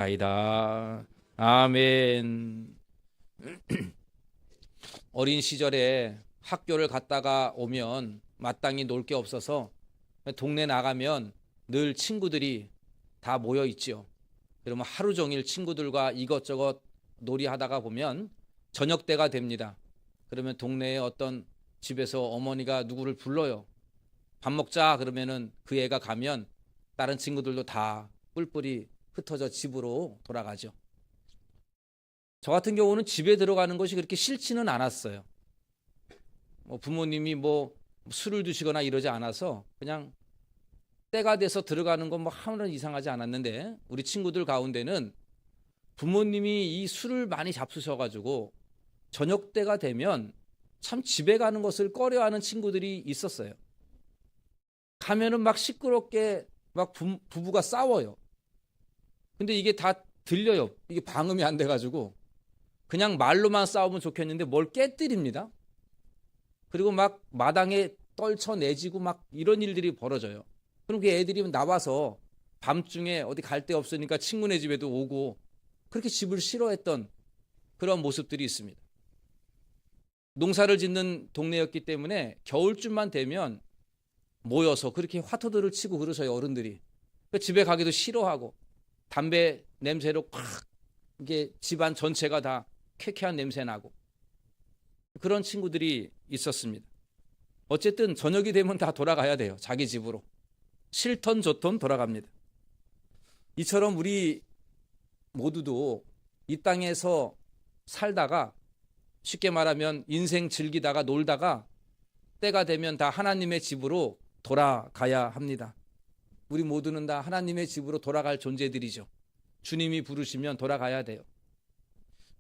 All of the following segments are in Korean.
아이다. 아멘. 어린 시절에 학교를 갔다가 오면 마땅히 놀 게 없어서 동네 나가면 늘 친구들이 다 모여 있죠. 그러면 하루 종일 친구들과 이것저것 놀이하다가 보면 저녁 때가 됩니다. 그러면 동네에 어떤 집에서 어머니가 누구를 불러요. 밥 먹자 그러면은 그 애가 가면 다른 친구들도 다 뿔뿔이 흩어져 집으로 돌아가죠. 저 같은 경우는 집에 들어가는 것이 그렇게 싫지는 않았어요. 부모님이 술을 드시거나 이러지 않아서 그냥 때가 돼서 들어가는 건 하나는 이상하지 않았는데, 우리 친구들 가운데는 부모님이 이 술을 많이 잡수셔가지고 저녁 때가 되면 참 집에 가는 것을 꺼려하는 친구들이 있었어요. 가면은 시끄럽게 부부가 싸워요. 근데 이게 다 들려요. 이게 방음이 안 돼가지고 그냥 말로만 싸우면 좋겠는데 뭘 깨뜨립니다. 그리고 마당에 떨쳐내지고 이런 일들이 벌어져요. 그럼 그 애들이 나와서 밤중에 어디 갈 데 없으니까 친구네 집에도 오고 그렇게 집을 싫어했던 그런 모습들이 있습니다. 농사를 짓는 동네였기 때문에 겨울쯤만 되면 모여서 그렇게 화투들을 치고 그러셔요, 어른들이. 집에 가기도 싫어하고 담배 냄새로 콱 이게 집안 전체가 다 쾌쾌한 냄새 나고 그런 친구들이 있었습니다. 어쨌든 저녁이 되면 다 돌아가야 돼요. 자기 집으로. 싫던 좋던 돌아갑니다. 이처럼 우리 모두도 이 땅에서 살다가, 쉽게 말하면 인생 즐기다가 놀다가 때가 되면 다 하나님의 집으로 돌아가야 합니다. 우리 모두는 다 하나님의 집으로 돌아갈 존재들이죠. 주님이 부르시면 돌아가야 돼요.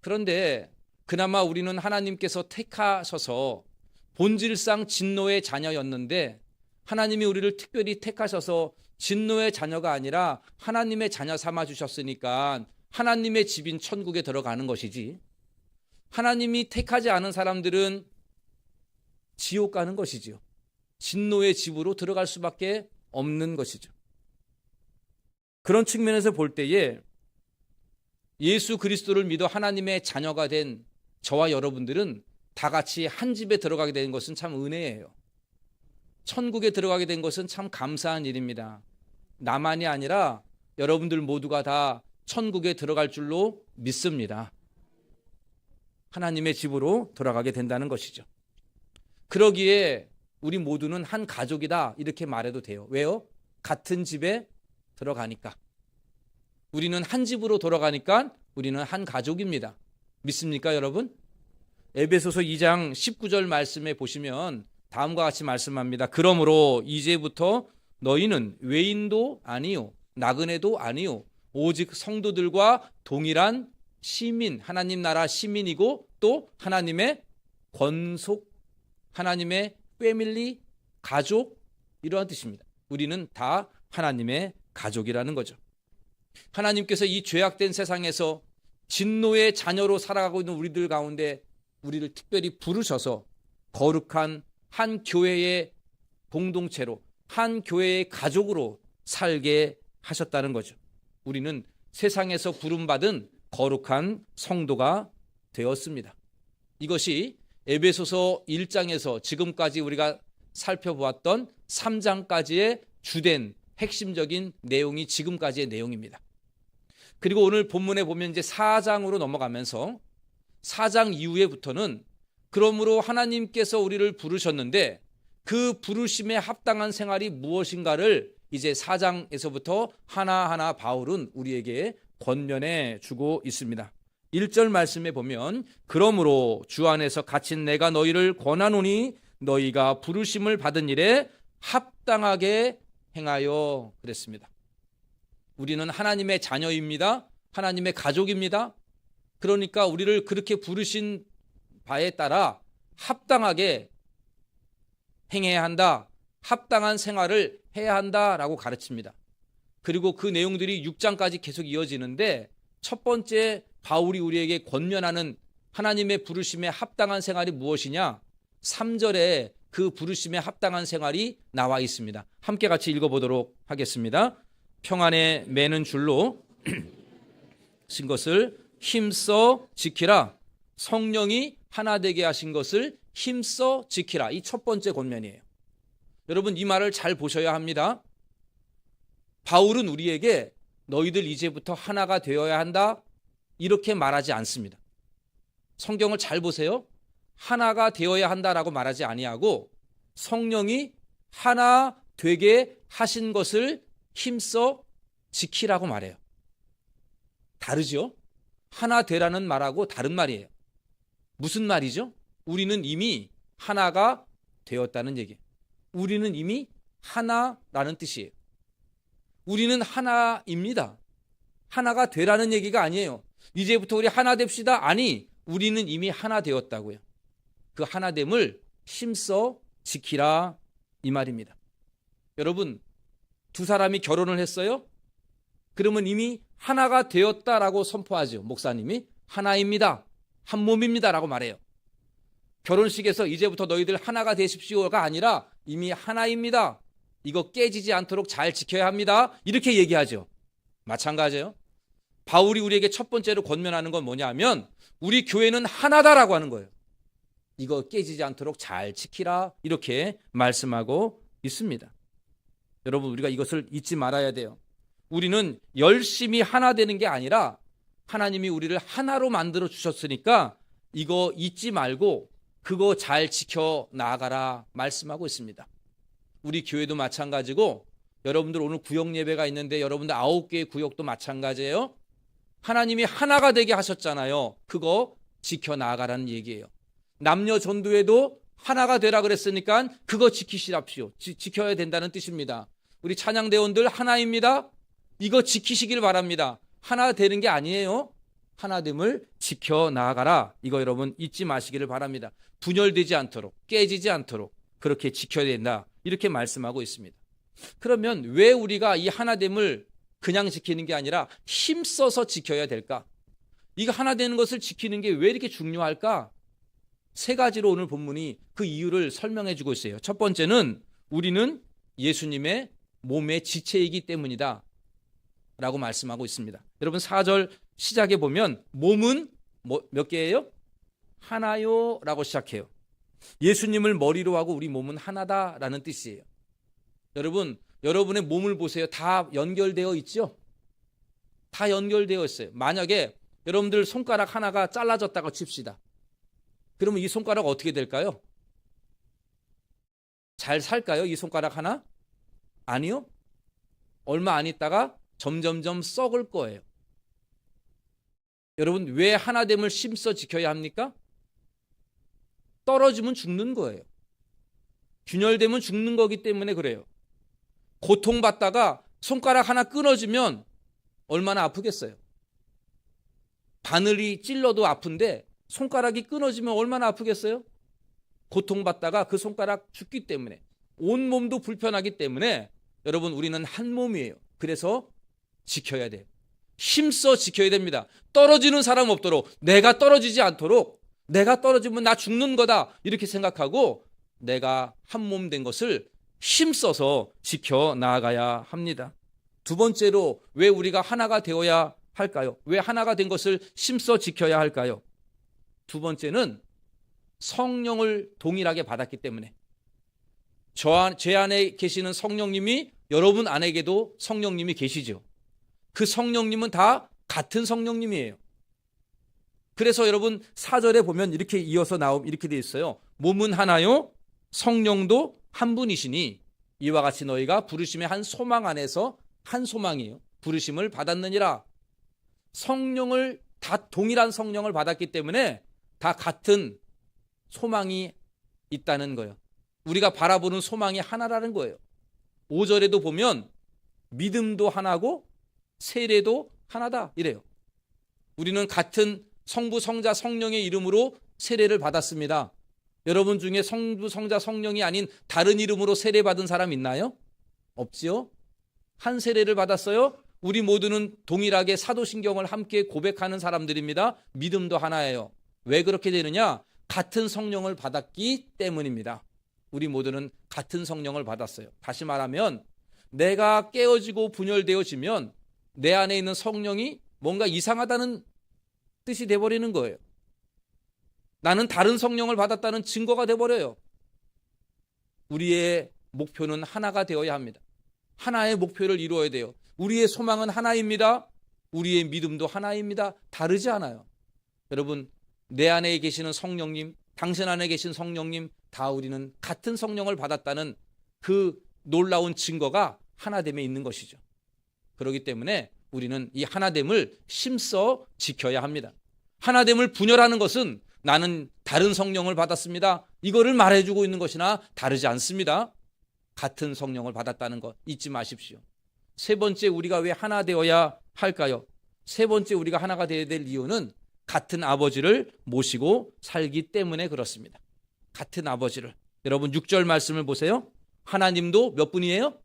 그런데 그나마 우리는 하나님께서 택하셔서 본질상 진노의 자녀였는데, 하나님이 우리를 특별히 택하셔서 진노의 자녀가 아니라 하나님의 자녀 삼아 주셨으니까 하나님의 집인 천국에 들어가는 것이지, 하나님이 택하지 않은 사람들은 지옥 가는 것이지요. 진노의 집으로 들어갈 수밖에 없는 것이죠. 그런 측면에서 볼 때에 예수 그리스도를 믿어 하나님의 자녀가 된 저와 여러분들은 다 같이 한 집에 들어가게 된 것은 참 은혜예요. 천국에 들어가게 된 것은 참 감사한 일입니다. 나만이 아니라 여러분들 모두가 다 천국에 들어갈 줄로 믿습니다. 하나님의 집으로 돌아가게 된다는 것이죠. 그러기에 우리 모두는 한 가족이다 이렇게 말해도 돼요. 왜요? 같은 집에 들어가니까. 우리는 한 집으로 돌아가니까 우리는 한 가족입니다. 믿습니까, 여러분? 에베소서 2장 19절 말씀에 보시면 다음과 같이 말씀합니다. 그러므로 이제부터 너희는 외인도 아니요 나그네도 아니요 오직 성도들과 동일한 시민, 하나님 나라 시민이고 또 하나님의 권속, 하나님의 패밀리, 가족, 이러한 뜻입니다. 우리는 다 하나님의 가족이라는 거죠. 하나님께서 이 죄악된 세상에서 진노의 자녀로 살아가고 있는 우리들 가운데 우리를 특별히 부르셔서 거룩한 한 교회의 공동체로, 한 교회의 가족으로 살게 하셨다는 거죠. 우리는 세상에서 부름받은 거룩한 성도가 되었습니다. 이것이 에베소서 1장에서 지금까지 우리가 살펴보았던 3장까지의 주된 핵심적인 내용이 지금까지의 내용입니다. 그리고 오늘 본문에 보면 이제 4장으로 넘어가면서 4장 이후에부터는 그러므로 하나님께서 우리를 부르셨는데 그 부르심에 합당한 생활이 무엇인가를 이제 4장에서부터 하나하나 바울은 우리에게 권면해 주고 있습니다. 1절 말씀에 보면 그러므로 주 안에서 갇힌 내가 너희를 권하노니 너희가 부르심을 받은 일에 합당하게 행하여 그랬습니다. 우리는 하나님의 자녀입니다. 하나님의 가족입니다. 그러니까 우리를 그렇게 부르신 바에 따라 합당하게 행해야 한다. 합당한 생활을 해야 한다라고 가르칩니다. 그리고 그 내용들이 6장까지 계속 이어지는데 첫 번째 바울이 우리에게 권면하는 하나님의 부르심에 합당한 생활이 무엇이냐? 3절에 그 부르심에 합당한 생활이 나와 있습니다. 함께 같이 읽어보도록 하겠습니다. 평안에 매는 줄로 하신 것을 힘써 지키라. 성령이 하나 되게 하신 것을 힘써 지키라. 이 첫 번째 권면이에요. 여러분, 이 말을 잘 보셔야 합니다. 바울은 우리에게 너희들 이제부터 하나가 되어야 한다 이렇게 말하지 않습니다. 성경을 잘 보세요. 하나가 되어야 한다라고 말하지 아니하고 성령이 하나 되게 하신 것을 힘써 지키라고 말해요. 다르죠? 하나 되라는 말하고 다른 말이에요. 무슨 말이죠? 우리는 이미 하나가 되었다는 얘기예요. 우리는 이미 하나라는 뜻이에요. 우리는 하나입니다. 하나가 되라는 얘기가 아니에요. 이제부터 우리 하나 됩시다. 아니, 우리는 이미 하나 되었다고요. 그 하나됨을 힘써 지키라 이 말입니다. 여러분, 두 사람이 결혼을 했어요? 그러면 이미 하나가 되었다라고 선포하죠. 목사님이 하나입니다. 한 몸입니다 라고 말해요. 결혼식에서 이제부터 너희들 하나가 되십시오가 아니라 이미 하나입니다. 이거 깨지지 않도록 잘 지켜야 합니다. 이렇게 얘기하죠. 마찬가지예요. 바울이 우리에게 첫 번째로 권면하는 건 뭐냐면 우리 교회는 하나다라고 하는 거예요. 이거 깨지지 않도록 잘 지키라 이렇게 말씀하고 있습니다. 여러분, 우리가 이것을 잊지 말아야 돼요. 우리는 열심히 하나 되는 게 아니라 하나님이 우리를 하나로 만들어 주셨으니까 이거 잊지 말고 그거 잘 지켜 나가라 말씀하고 있습니다. 우리 교회도 마찬가지고 여러분들 오늘 구역 예배가 있는데 여러분들 9개의 구역도 마찬가지예요. 하나님이 하나가 되게 하셨잖아요. 그거 지켜 나가라는 얘기예요. 남녀 전도회도 하나가 되라 그랬으니까 그거 지키시랍시오. 지켜야 된다는 뜻입니다. 우리 찬양대원들 하나입니다. 이거 지키시길 바랍니다. 하나 되는 게 아니에요. 하나됨을 지켜 나가라. 이거 여러분 잊지 마시기를 바랍니다. 분열되지 않도록, 깨지지 않도록 그렇게 지켜야 된다. 이렇게 말씀하고 있습니다. 그러면 왜 우리가 이 하나됨을 그냥 지키는 게 아니라 힘써서 지켜야 될까? 이거 하나 되는 것을 지키는 게 왜 이렇게 중요할까? 세 가지로 오늘 본문이 그 이유를 설명해 주고 있어요. 첫 번째는 우리는 예수님의 몸의 지체이기 때문이다 라고 말씀하고 있습니다. 여러분 4절 시작에 보면 몸은 몇 개예요? 하나요 라고 시작해요. 예수님을 머리로 하고 우리 몸은 하나다라는 뜻이에요. 여러분, 여러분의 몸을 보세요. 다 연결되어 있죠? 다 연결되어 있어요. 만약에 여러분들 손가락 하나가 잘라졌다고 칩시다. 그러면 이 손가락 어떻게 될까요? 잘 살까요? 이 손가락 하나? 아니요. 얼마 안 있다가 점점점 썩을 거예요. 여러분, 왜 하나됨을 힘써 지켜야 합니까? 떨어지면 죽는 거예요. 균열되면 죽는 거기 때문에 그래요. 고통받다가 손가락 하나 끊어지면 얼마나 아프겠어요. 바늘이 찔러도 아픈데 손가락이 끊어지면 얼마나 아프겠어요? 고통받다가 그 손가락 죽기 때문에, 온 몸도 불편하기 때문에 여러분 우리는 한 몸이에요. 그래서 지켜야 돼요. 힘써 지켜야 됩니다. 떨어지는 사람 없도록, 내가 떨어지지 않도록, 내가 떨어지면 나 죽는 거다 이렇게 생각하고 내가 한 몸 된 것을 힘써서 지켜 나아가야 합니다. 두 번째로 왜 우리가 하나가 되어야 할까요? 왜 하나가 된 것을 힘써 지켜야 할까요? 두 번째는 성령을 동일하게 받았기 때문에, 제 안에 계시는 성령님이 여러분 안에게도 성령님이 계시죠. 그 성령님은 다 같은 성령님이에요. 그래서 여러분 4절에 보면 이렇게 이어서 이렇게 되어 있어요. 몸은 하나요, 성령도 한 분이시니 이와 같이 너희가 부르심의 한 소망 안에서, 한 소망이에요, 부르심을 받았느니라. 성령을 다 동일한 성령을 받았기 때문에 다 같은 소망이 있다는 거예요. 우리가 바라보는 소망이 하나라는 거예요. 5절에도 보면 믿음도 하나고 세례도 하나다 이래요. 우리는 같은 성부, 성자, 성령의 이름으로 세례를 받았습니다. 여러분 중에 성부, 성자, 성령이 아닌 다른 이름으로 세례 받은 사람 있나요? 없지요? 한 세례를 받았어요. 우리 모두는 동일하게 사도신경을 함께 고백하는 사람들입니다. 믿음도 하나예요. 왜 그렇게 되느냐? 같은 성령을 받았기 때문입니다. 우리 모두는 같은 성령을 받았어요. 다시 말하면 내가 깨어지고 분열되어지면 내 안에 있는 성령이 뭔가 이상하다는 뜻이 돼버리는 거예요. 나는 다른 성령을 받았다는 증거가 돼버려요. 우리의 목표는 하나가 되어야 합니다. 하나의 목표를 이루어야 돼요. 우리의 소망은 하나입니다. 우리의 믿음도 하나입니다. 다르지 않아요. 여러분, 내 안에 계시는 성령님, 당신 안에 계신 성령님, 다 우리는 같은 성령을 받았다는 그 놀라운 증거가 하나됨에 있는 것이죠. 그렇기 때문에 우리는 이 하나됨을 힘써 지켜야 합니다. 하나됨을 분열하는 것은 나는 다른 성령을 받았습니다, 이거를 말해주고 있는 것이나 다르지 않습니다. 같은 성령을 받았다는 것 잊지 마십시오. 세 번째, 우리가 왜 하나 되어야 할까요? 세 번째, 우리가 하나가 되어야 될 이유는 같은 아버지를 모시고 살기 때문에 그렇습니다. 같은 아버지를. 여러분 6절 말씀을 보세요. 하나님도 몇 분이에요?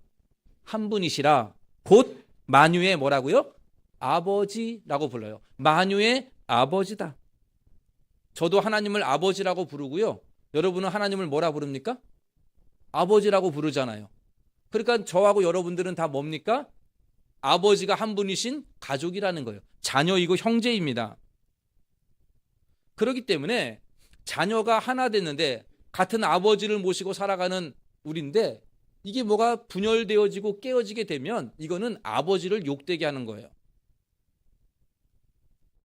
한 분이시라 곧 만유의 뭐라고요? 아버지라고 불러요. 만유의 아버지다. 저도 하나님을 아버지라고 부르고요. 여러분은 하나님을 뭐라 부릅니까? 아버지라고 부르잖아요. 그러니까 저하고 여러분들은 다 뭡니까? 아버지가 한 분이신 가족이라는 거예요. 자녀이고 형제입니다. 그렇기 때문에 자녀가 하나 됐는데 같은 아버지를 모시고 살아가는 우리인데 이게 뭐가 분열되어지고 깨어지게 되면 이거는 아버지를 욕되게 하는 거예요.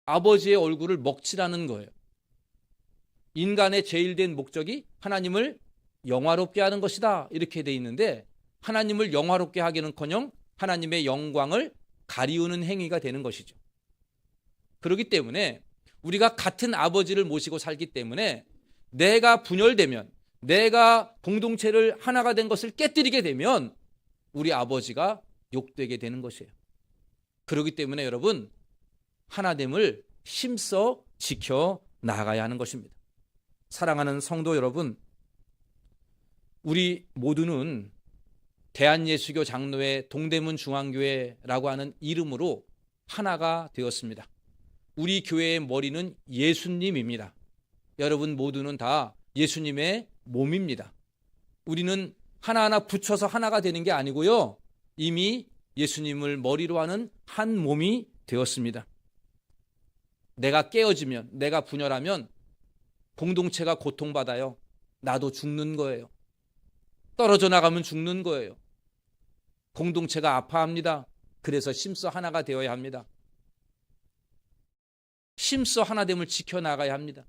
아버지의 얼굴을 먹칠하는 거예요. 인간의 제일 된 목적이 하나님을 영화롭게 하는 것이다, 이렇게 돼 있는데 하나님을 영화롭게 하기는커녕 하나님의 영광을 가리우는 행위가 되는 것이죠. 그렇기 때문에 우리가 같은 아버지를 모시고 살기 때문에 내가 분열되면, 내가 공동체를 하나가 된 것을 깨뜨리게 되면 우리 아버지가 욕되게 되는 것이에요. 그렇기 때문에 여러분, 하나됨을 힘써 지켜 나가야 하는 것입니다. 사랑하는 성도 여러분, 우리 모두는 대한예수교 장로회 동대문 중앙교회라고 하는 이름으로 하나가 되었습니다. 우리 교회의 머리는 예수님입니다. 여러분 모두는 다 예수님의 몸입니다. 우리는 하나하나 붙여서 하나가 되는 게 아니고요, 이미 예수님을 머리로 하는 한 몸이 되었습니다. 내가 깨어지면, 내가 분열하면 공동체가 고통받아요. 나도 죽는 거예요. 떨어져 나가면 죽는 거예요. 공동체가 아파합니다. 그래서 힘써 하나가 되어야 합니다. 힘써 하나됨을 지켜나가야 합니다.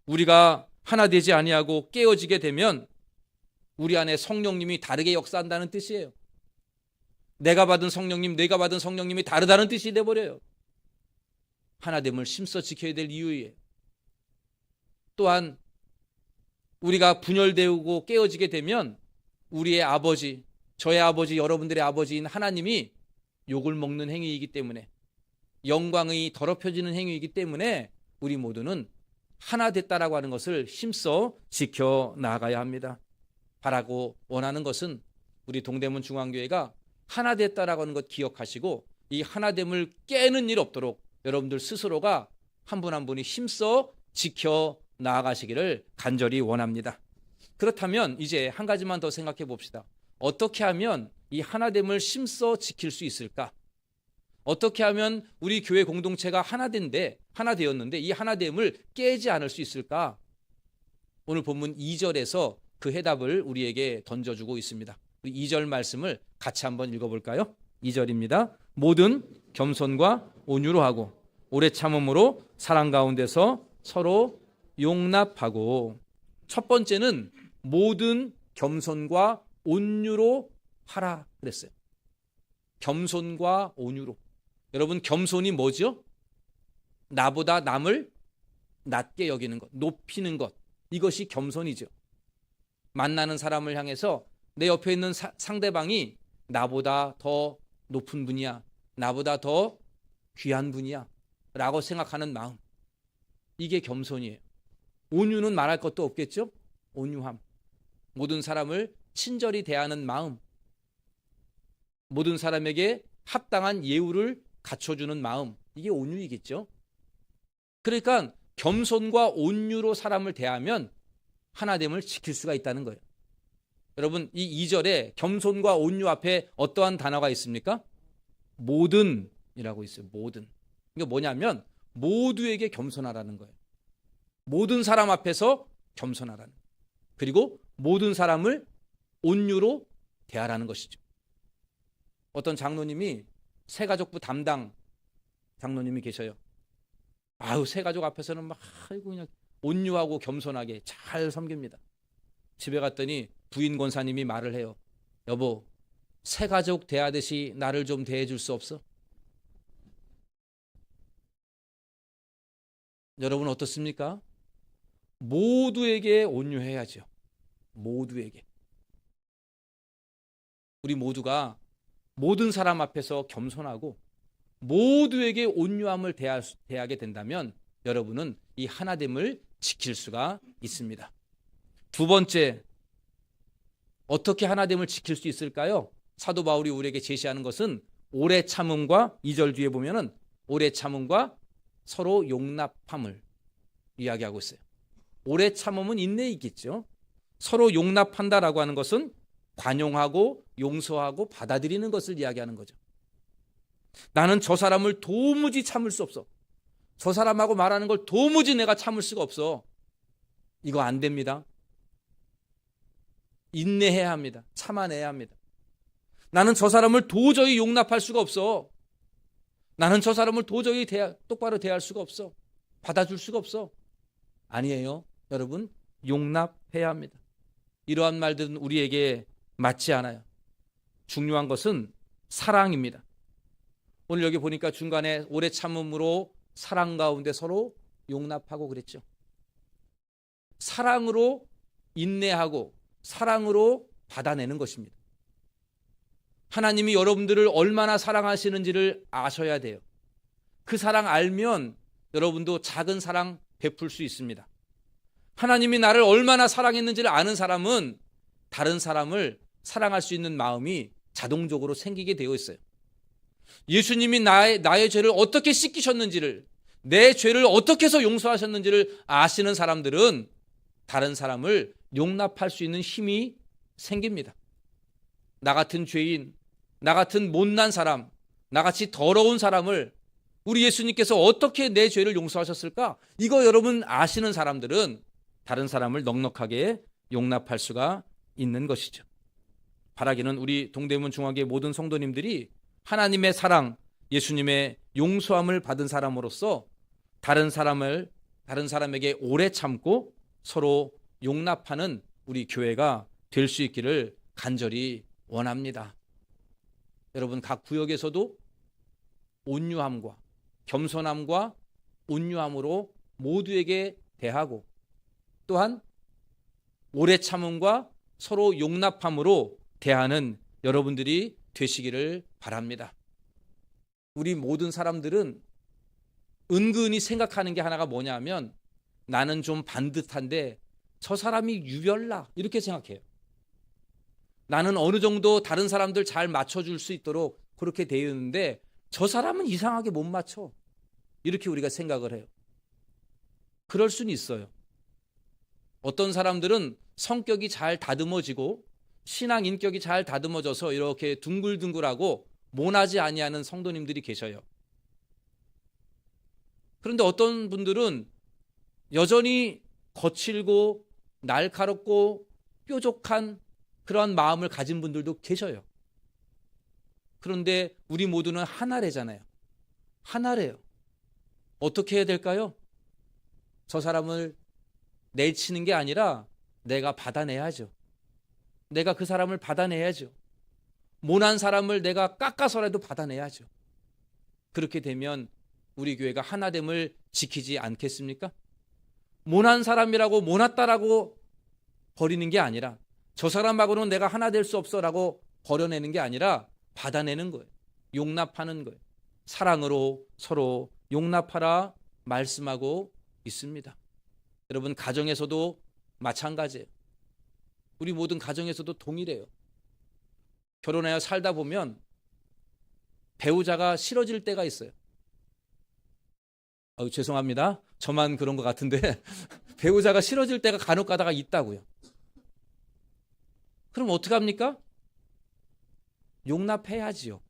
우리가 하나 되지 아니하고 깨어지게 되면 우리 안에 성령님이 다르게 역사한다는 뜻이에요. 내가 받은 성령님, 내가 받은 성령님이 다르다는 뜻이 돼버려요. 하나됨을 힘써 지켜야 될 이유예요. 또한 우리가 분열되고 깨어지게 되면 우리의 아버지, 저의 아버지, 여러분들의 아버지인 하나님이 욕을 먹는 행위이기 때문에, 영광이 더럽혀지는 행위이기 때문에 우리 모두는 하나 됐다라고 하는 것을 힘써 지켜나가야 합니다. 바라고 원하는 것은 우리 동대문 중앙교회가 하나 됐다라고 하는 것 기억하시고 이 하나됨을 깨는 일 없도록 여러분들 스스로가 한 분 한 분이 힘써 지켜 나아가시기를 간절히 원합니다. 그렇다면 이제 한 가지만 더 생각해 봅시다. 어떻게 하면 이 하나됨을 힘써 지킬 수 있을까? 어떻게 하면 우리 교회 공동체가 하나 되었는데 이 하나됨을 깨지 않을 수 있을까? 오늘 본문 2절에서 그 해답을 우리에게 던져주고 있습니다. 우리 2절 말씀을 같이 한번 읽어볼까요? 2절입니다. 모든 겸손과 온유로 하고 오래 참음으로 사랑 가운데서 서로 용납하고. 첫 번째는 모든 겸손과 온유로 하라 그랬어요. 겸손과 온유로. 여러분, 겸손이 뭐죠? 나보다 남을 낮게 여기는 것, 높이는 것, 이것이 겸손이죠. 만나는 사람을 향해서 내 옆에 있는 상대방이 나보다 더 높은 분이야, 나보다 더 귀한 분이야 라고 생각하는 마음, 이게 겸손이에요. 온유는 말할 것도 없겠죠? 온유함. 모든 사람을 친절히 대하는 마음, 모든 사람에게 합당한 예우를 갖춰주는 마음, 이게 온유이겠죠? 그러니까 겸손과 온유로 사람을 대하면 하나됨을 지킬 수가 있다는 거예요. 여러분, 이 2절에 겸손과 온유 앞에 어떠한 단어가 있습니까? 모든 모든이라고 있어요. 모든. 이게 뭐냐면 모두에게 겸손하라는 거예요. 모든 사람 앞에서 겸손하라는. 그리고 모든 사람을 온유로 대하라는 것이죠. 어떤 장로님이 새가족부 담당 장로님이 계셔요. 아유, 새가족 앞에서는 막 아이고 그냥 온유하고 겸손하게 잘 섬깁니다. 집에 갔더니 부인 권사님이 말을 해요. 여보, 새가족 대하듯이 나를 좀 대해줄 수 없어? 여러분 어떻습니까? 모두에게 온유해야죠. 모두에게. 우리 모두가 모든 사람 앞에서 겸손하고 모두에게 온유함을 대하게 된다면 여러분은 이 하나됨을 지킬 수가 있습니다. 두 번째, 어떻게 하나됨을 지킬 수 있을까요? 사도 바울이 우리에게 제시하는 것은 오래 참음과 2절 뒤에 보면은 오래 참음과 서로 용납함을 이야기하고 있어요. 오래 참음은 인내에 있겠죠. 서로 용납한다라고 하는 것은 관용하고 용서하고 받아들이는 것을 이야기하는 거죠. 나는 저 사람을 도무지 참을 수 없어. 저 사람하고 말하는 걸 도무지 내가 참을 수가 없어. 이거 안 됩니다. 인내해야 합니다. 참아내야 합니다. 나는 저 사람을 도저히 용납할 수가 없어. 나는 저 사람을 도저히 똑바로 대할 수가 없어. 받아줄 수가 없어. 아니에요. 여러분, 용납해야 합니다. 이러한 말들은 우리에게 맞지 않아요. 중요한 것은 사랑입니다. 오늘 여기 보니까 중간에 오래 참음으로 사랑 가운데 서로 용납하고 그랬죠. 사랑으로 인내하고 사랑으로 받아내는 것입니다. 하나님이 여러분들을 얼마나 사랑하시는지를 아셔야 돼요. 그 사랑 알면 여러분도 작은 사랑 베풀 수 있습니다. 하나님이 나를 얼마나 사랑했는지를 아는 사람은 다른 사람을 사랑할 수 있는 마음이 자동적으로 생기게 되어 있어요. 예수님이 나의 죄를 어떻게 씻기셨는지를, 내 죄를 어떻게 해서 용서하셨는지를 아시는 사람들은 다른 사람을 용납할 수 있는 힘이 생깁니다. 나 같은 죄인, 나 같은 못난 사람, 나같이 더러운 사람을 우리 예수님께서 어떻게 내 죄를 용서하셨을까? 이거 여러분 아시는 사람들은 다른 사람을 넉넉하게 용납할 수가 있는 것이죠. 바라기는 우리 동대문 중앙교회 모든 성도님들이 하나님의 사랑, 예수님의 용서함을 받은 사람으로서 다른 사람에게 오래 참고 서로 용납하는 우리 교회가 될 수 있기를 간절히 원합니다. 여러분, 각 구역에서도 온유함과 겸손함과 온유함으로 모두에게 대하고 또한 오래 참음과 서로 용납함으로 대하는 여러분들이 되시기를 바랍니다. 우리 모든 사람들은 은근히 생각하는 게 하나가 뭐냐면 나는 좀 반듯한데 저 사람이 유별나 이렇게 생각해요. 나는 어느 정도 다른 사람들 잘 맞춰줄 수 있도록 그렇게 되어 있는데 저 사람은 이상하게 못 맞춰. 이렇게 우리가 생각을 해요. 그럴 수는 있어요. 어떤 사람들은 성격이 잘 다듬어지고 신앙 인격이 잘 다듬어져서 이렇게 둥글둥글하고 모나지 아니하는 성도님들이 계셔요. 그런데 어떤 분들은 여전히 거칠고 날카롭고 뾰족한 그런 마음을 가진 분들도 계셔요. 그런데 우리 모두는 하나래잖아요. 하나래요. 어떻게 해야 될까요? 저 사람을 내치는 게 아니라 내가 받아내야죠. 내가 그 사람을 받아내야죠. 모난 사람을 내가 깎아서라도 받아내야죠. 그렇게 되면 우리 교회가 하나됨을 지키지 않겠습니까? 모난 사람이라고 모났다라고 버리는 게 아니라 저 사람하고는 내가 하나 될 수 없어라고 버려내는 게 아니라 받아내는 거예요. 용납하는 거예요. 사랑으로 서로 용납하라 말씀하고 있습니다. 여러분, 가정에서도 마찬가지예요. 우리 모든 가정에서도 동일해요. 결혼하여 살다 보면 배우자가 싫어질 때가 있어요. 죄송합니다. 저만 그런 것 같은데 배우자가 싫어질 때가 간혹 가다가 있다고요. 그럼 어떡합니까? 용납해야지요.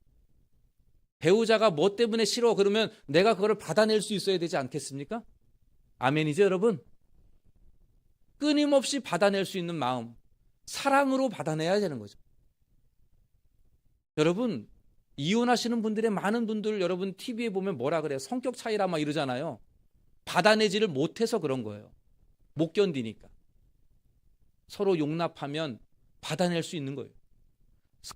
배우자가 뭐 때문에 싫어 그러면 내가 그걸 받아낼 수 있어야 되지 않겠습니까? 아멘이죠, 여러분? 끊임없이 받아낼 수 있는 마음, 사랑으로 받아내야 되는 거죠. 여러분, 이혼하시는 분들의 많은 분들 여러분 TV에 보면 뭐라 그래요? 성격 차이라 막 이러잖아요. 받아내지를 못해서 그런 거예요. 못 견디니까. 서로 용납하면 받아낼 수 있는 거예요.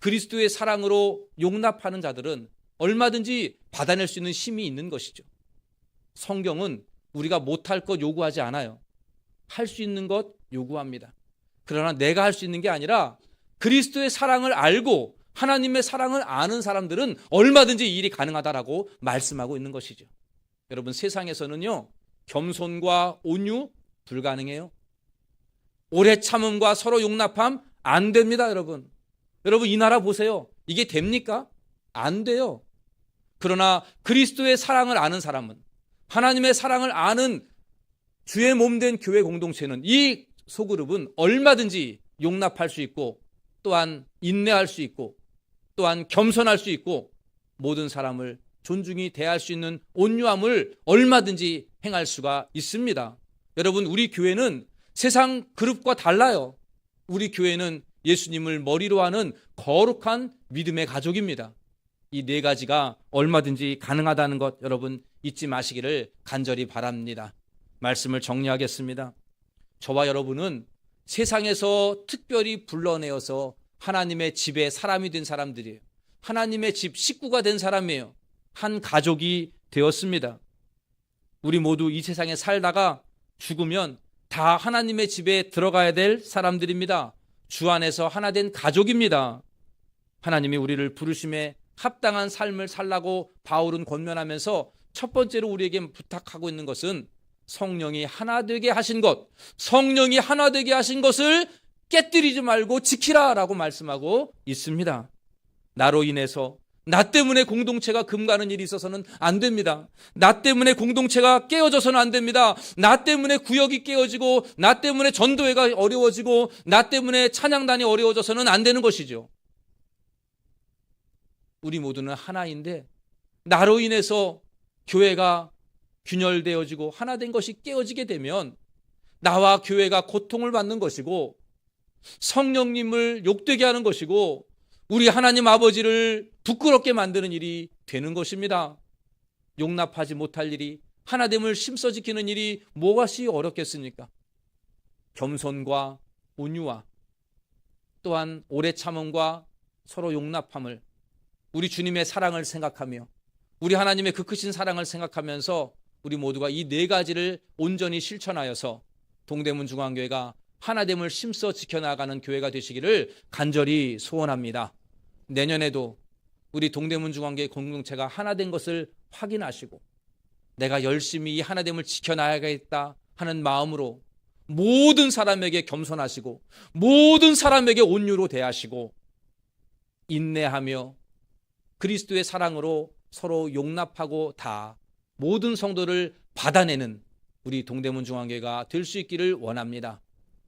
그리스도의 사랑으로 용납하는 자들은 얼마든지 받아낼 수 있는 힘이 있는 것이죠. 성경은 우리가 못할 것 요구하지 않아요. 할 수 있는 것 요구합니다. 그러나 내가 할 수 있는 게 아니라 그리스도의 사랑을 알고 하나님의 사랑을 아는 사람들은 얼마든지 이 일이 가능하다라고 말씀하고 있는 것이죠. 여러분, 세상에서는요, 겸손과 온유 불가능해요. 오래 참음과 서로 용납함 안 됩니다, 여러분. 여러분, 이 나라 보세요. 이게 됩니까? 안 돼요. 그러나 그리스도의 사랑을 아는 사람은, 하나님의 사랑을 아는 주의 몸된 교회 공동체는, 이 소그룹은 얼마든지 용납할 수 있고 또한 인내할 수 있고 또한 겸손할 수 있고 모든 사람을 존중히 대할 수 있는 온유함을 얼마든지 행할 수가 있습니다. 여러분, 우리 교회는 세상 그룹과 달라요. 우리 교회는 예수님을 머리로 하는 거룩한 믿음의 가족입니다. 이 네 가지가 얼마든지 가능하다는 것 여러분 잊지 마시기를 간절히 바랍니다. 말씀을 정리하겠습니다. 저와 여러분은 세상에서 특별히 불러내어서 하나님의 집에 사람이 된 사람들이에요. 하나님의 집 식구가 된 사람이에요. 한 가족이 되었습니다. 우리 모두 이 세상에 살다가 죽으면 다 하나님의 집에 들어가야 될 사람들입니다. 주 안에서 하나 된 가족입니다. 하나님이 우리를 부르심에 합당한 삶을 살라고 바울은 권면하면서 첫 번째로 우리에게 부탁하고 있는 것은 성령이 하나 되게 하신 것, 성령이 하나 되게 하신 것을 깨뜨리지 말고 지키라라고 말씀하고 있습니다. 나로 인해서, 나 때문에 공동체가 금가는 일이 있어서는 안 됩니다. 나 때문에 공동체가 깨어져서는 안 됩니다. 나 때문에 구역이 깨어지고, 나 때문에 전도회가 어려워지고, 나 때문에 찬양단이 어려워져서는 안 되는 것이죠. 우리 모두는 하나인데 나로 인해서 교회가 균열되어지고 하나 된 것이 깨어지게 되면 나와 교회가 고통을 받는 것이고 성령님을 욕되게 하는 것이고 우리 하나님 아버지를 부끄럽게 만드는 일이 되는 것입니다. 용납하지 못할 일이, 하나됨을 심써 지키는 일이 무엇이 어렵겠습니까? 겸손과 온유와 또한 오래 참음과 서로 용납함을, 우리 주님의 사랑을 생각하며 우리 하나님의 그 크신 사랑을 생각하면서 우리 모두가 이 네 가지를 온전히 실천하여서 동대문 중앙교회가 하나됨을 심써 지켜나가는 교회가 되시기를 간절히 소원합니다. 내년에도 우리 동대문 중앙교회 공동체가 하나된 것을 확인하시고 내가 열심히 이 하나됨을 지켜나가야겠다 하는 마음으로 모든 사람에게 겸손하시고 모든 사람에게 온유로 대하시고 인내하며 그리스도의 사랑으로 서로 용납하고 다 모든 성도를 받아내는 우리 동대문 중앙교회가 될 수 있기를 원합니다.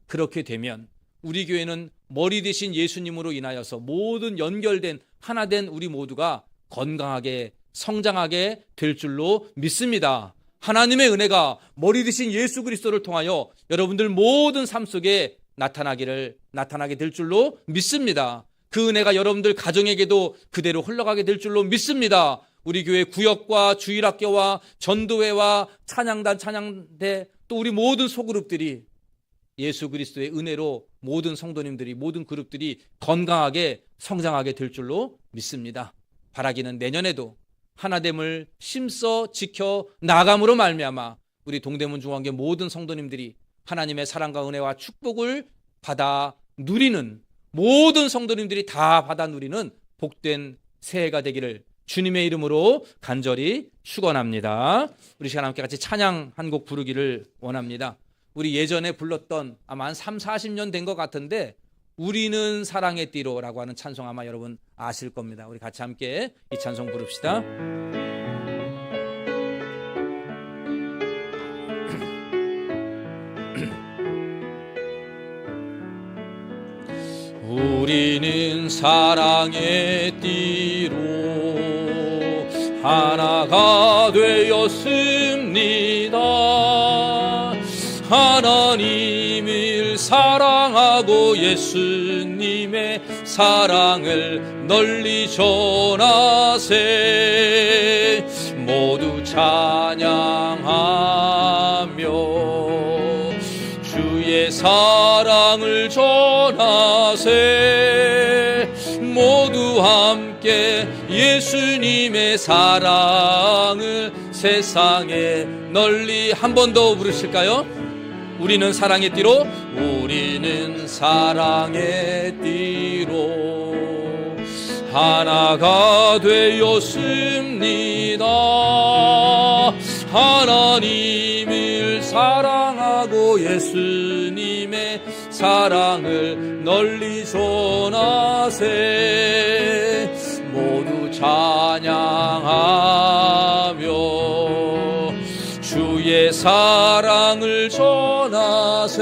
그렇게 되면 우리 교회는 머리 되신 예수님으로 인하여서 모든 연결된 하나된 우리 모두가 건강하게 성장하게 될 줄로 믿습니다. 하나님의 은혜가 머리 되신 예수 그리스도를 통하여 여러분들 모든 삶 속에 나타나게 될 줄로 믿습니다. 그 은혜가 여러분들 가정에게도 그대로 흘러가게 될 줄로 믿습니다. 우리 교회 구역과 주일학교와 전도회와 찬양단, 찬양대 또 우리 모든 소그룹들이 예수 그리스도의 은혜로 모든 성도님들이 모든 그룹들이 건강하게 성장하게 될 줄로 믿습니다. 바라기는 내년에도 하나됨을 심써 지켜 나감으로 말미암아 우리 동대문 중앙교회 모든 성도님들이 하나님의 사랑과 은혜와 축복을 받아 누리는, 모든 성도님들이 다 받아 누리는 복된 새해가 되기를 주님의 이름으로 간절히 축원합니다. 우리 시간 함께 같이 찬양 한 곡 부르기를 원합니다. 우리 예전에 불렀던 아마 한 3, 40년 된 것 같은데 우리는 사랑의 띠로라고 하는 찬송 아마 여러분 아실 겁니다. 우리 같이 함께 이 찬송 부릅시다. 우리는 사랑의 띠로 하나가 되었습니다. 하나님을 사랑하고 예수님의 사랑을 널리 전하세. 모두 찬양하며 주의 사랑을 전하세. 모두 함께 예수님의 사랑을 세상에 널리. 한 번 더 부르실까요? 우리는 사랑의 띠로, 우리는 사랑의 띠로 하나가 되었습니다. 하나님을 사랑하고 예수님의 사랑을 널리 전하세. 모두 찬양하며 주의 사랑을 전하세.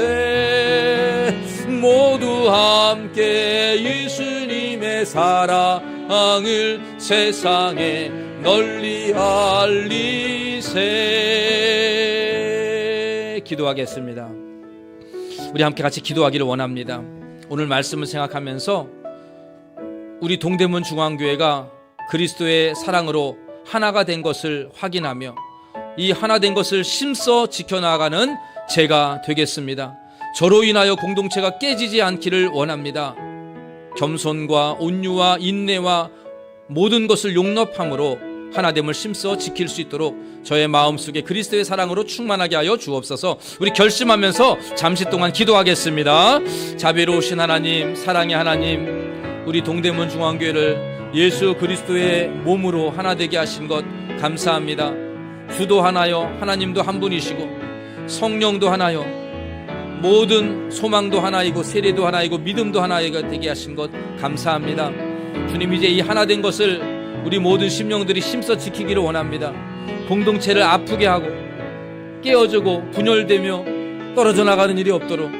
모두 함께 예수님의 사랑을 세상에 널리 알리세. 기도하겠습니다. 우리 함께 같이 기도하기를 원합니다. 오늘 말씀을 생각하면서 우리 동대문 중앙교회가 그리스도의 사랑으로 하나가 된 것을 확인하며 이 하나 된 것을 힘써 지켜나가는 제가 되겠습니다. 저로 인하여 공동체가 깨지지 않기를 원합니다. 겸손과 온유와 인내와 모든 것을 용납함으로 하나됨을 힘써 지킬 수 있도록 저의 마음속에 그리스도의 사랑으로 충만하게 하여 주옵소서. 우리 결심하면서 잠시 동안 기도하겠습니다. 자비로우신 하나님, 사랑의 하나님, 우리 동대문 중앙교회를 예수 그리스도의 몸으로 하나 되게 하신 것 감사합니다. 주도 하나요, 하나님도 한 분이시고 성령도 하나요, 모든 소망도 하나이고 세례도 하나이고 믿음도 하나가 되게 하신 것 감사합니다. 주님, 이제 이 하나 된 것을 우리 모든 심령들이 힘써 지키기를 원합니다. 공동체를 아프게 하고 깨어지고 분열되며 떨어져 나가는 일이 없도록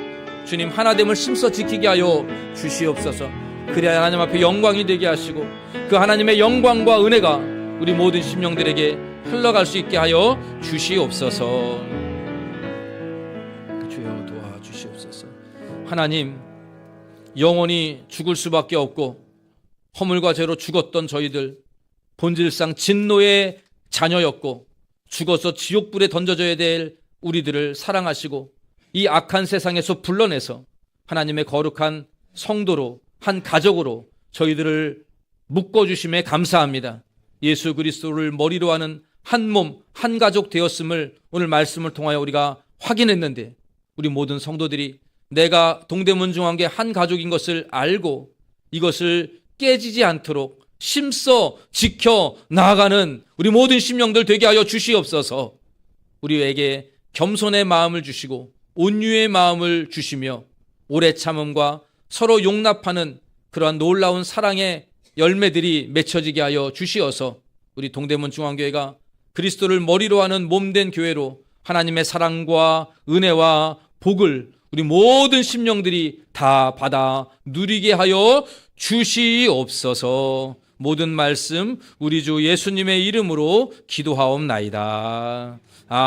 주님 하나됨을 힘써 지키게 하여 주시옵소서. 그래야 하나님 앞에 영광이 되게 하시고 그 하나님의 영광과 은혜가 우리 모든 심령들에게 흘러갈 수 있게 하여 주시옵소서. 주여 도와주시옵소서. 하나님, 영원히 죽을 수밖에 없고 허물과 죄로 죽었던 저희들, 본질상 진노의 자녀였고 죽어서 지옥불에 던져져야 될 우리들을 사랑하시고 이 악한 세상에서 불러내서 하나님의 거룩한 성도로, 한 가족으로 저희들을 묶어주심에 감사합니다. 예수 그리스도를 머리로 하는 한 몸, 한 가족 되었음을 오늘 말씀을 통하여 우리가 확인했는데, 우리 모든 성도들이 내가 동대문 중앙교회 한 가족인 것을 알고 이것을 깨지지 않도록 힘써 지켜 나아가는 우리 모든 심령들 되게 하여 주시옵소서. 우리에게 겸손의 마음을 주시고 온유의 마음을 주시며 오래 참음과 서로 용납하는 그러한 놀라운 사랑의 열매들이 맺혀지게 하여 주시어서 우리 동대문 중앙교회가 그리스도를 머리로 하는 몸된 교회로 하나님의 사랑과 은혜와 복을 우리 모든 심령들이 다 받아 누리게 하여 주시옵소서. 모든 말씀 우리 주 예수님의 이름으로 기도하옵나이다. 아멘.